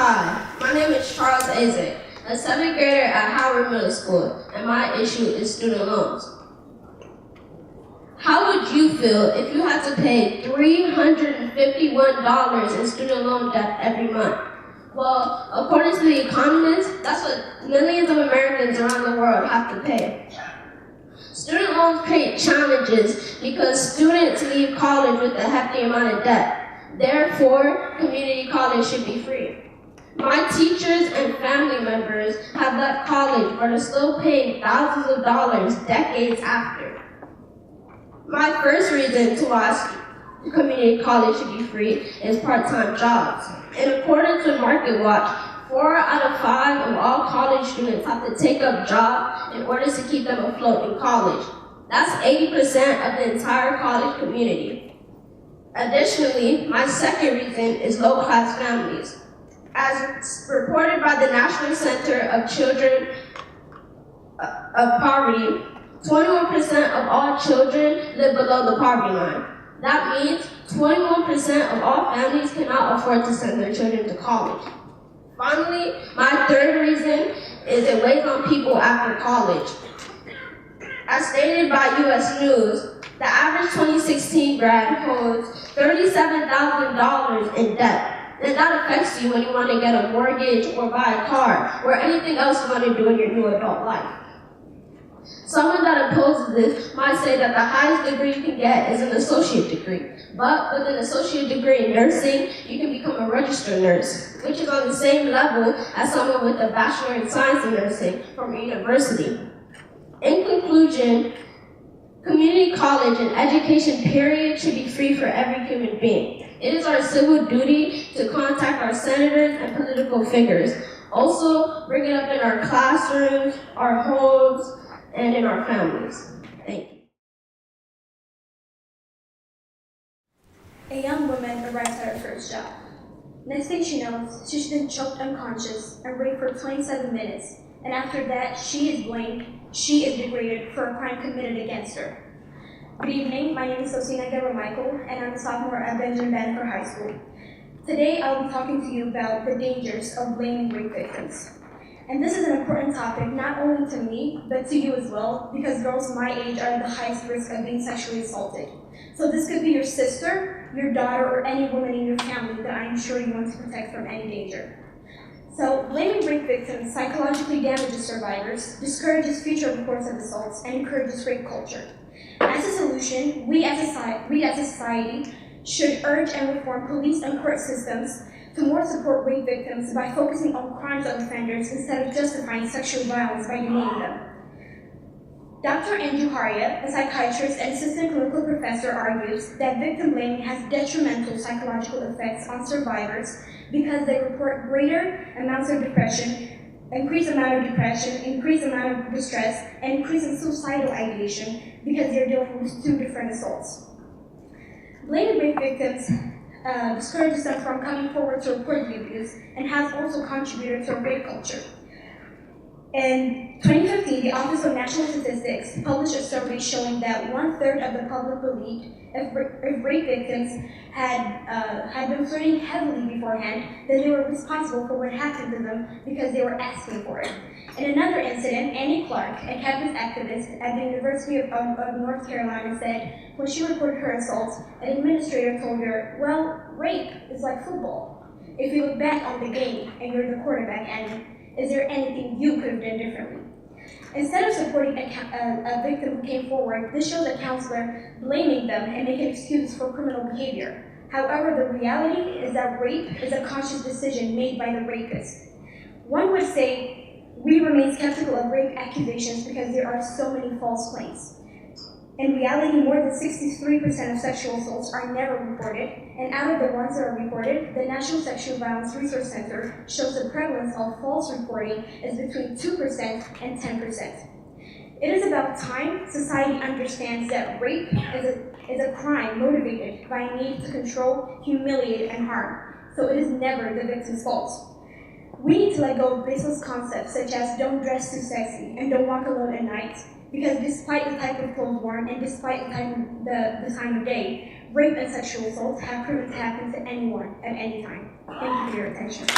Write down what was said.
Hi, my name is Charles Azek, a 7th grader at Howard Middle School, and my issue is student loans. How would you feel if you had to pay $351 in student loan debt every month? Well, according to The Economist, that's what millions of Americans around the world have to pay. Student loans create challenges because students leave college with a hefty amount of debt. Therefore, community college should be free. My teachers and family members have left college but are still paying thousands of dollars decades after. My first reason to why community college should be free is part-time jobs. In accordance with MarketWatch, 4 out of 5 of all college students have to take up jobs in order to keep them afloat in college. That's 80% of the entire college community. Additionally, my second reason is low-class families. As reported by the National Center of Children of Poverty, 21% of all children live below the poverty line. That means 21% of all families cannot afford to send their children to college. Finally, my third reason is it weighs on people after college. As stated by U.S. News, the average 2016 grad holds $37,000 in debt. And that affects you when you want to get a mortgage or buy a car or anything else you want to do in your new adult life. Someone that opposes this might say that the highest degree you can get is an associate degree. But with an associate degree in nursing, you can become a registered nurse, which is on the same level as someone with a bachelor in science in nursing from a university. In conclusion, community college and education period should be free for every human being. It is our civil duty to contact our senators and political figures. Also, bring it up in our classrooms, our homes, and in our families. Thank you. A young woman arrives at her first job. Next thing she knows, she's been choked unconscious and raped for 27 minutes. And after that, she is blamed, she is degraded for a crime committed against her. Good evening, my name is Sosina Michael, and I'm a sophomore at Benjamin Banneker High School. Today, I'll be talking to you about the dangers of blaming rape victims. And this is an important topic, not only to me, but to you as well, because girls my age are at the highest risk of being sexually assaulted. So this could be your sister, your daughter, or any woman in your family that I'm sure you want to protect from any danger. So, blaming rape victims psychologically damages survivors, discourages future reports of assaults, and encourages rape culture. As a solution, we as a society should urge and reform police and court systems to more support rape victims by focusing on crimes of offenders instead of justifying sexual violence by demeaning them. Dr. Andrew Haria, a psychiatrist and assistant clinical professor, argues that victim blaming has detrimental psychological effects on survivors because they report greater amounts of depression, increased amount of distress, and increase in suicidal ideation because they're dealing with 2 different assaults. Blaming rape victims discourages them from coming forward to report the abuse and has also contributed to rape culture. In 2015, the Office of National Statistics published a survey showing that 1/3 of the public believed if rape victims had been flirting heavily beforehand, then they were responsible for what happened to them because they were asking for it. In another incident, Annie Clark, a campus activist at the University of North Carolina, said when she reported her assault, an administrator told her, "Well, rape is like football. If you look back on the game and you're the quarterback, Annie, is there anything you could have done differently?" Instead of supporting a victim who came forward, this shows a counselor blaming them and making excuses for criminal behavior. However, the reality is that rape is a conscious decision made by the rapist. One would say we remain skeptical of rape accusations because there are so many false claims. In reality, more than 63% of sexual assaults are never reported, and out of the ones that are reported, the National Sexual Violence Resource Center shows the prevalence of false reporting is between 2% and 10%. It is about time society understands that rape is a crime motivated by a need to control, humiliate, and harm, so it is never the victim's fault. We need to let go of baseless concepts such as don't dress too sexy and don't walk alone at night, because despite the type of clothes worn and despite the time of day, rape and sexual assault have proven to happen to anyone at any time. Thank you for your attention.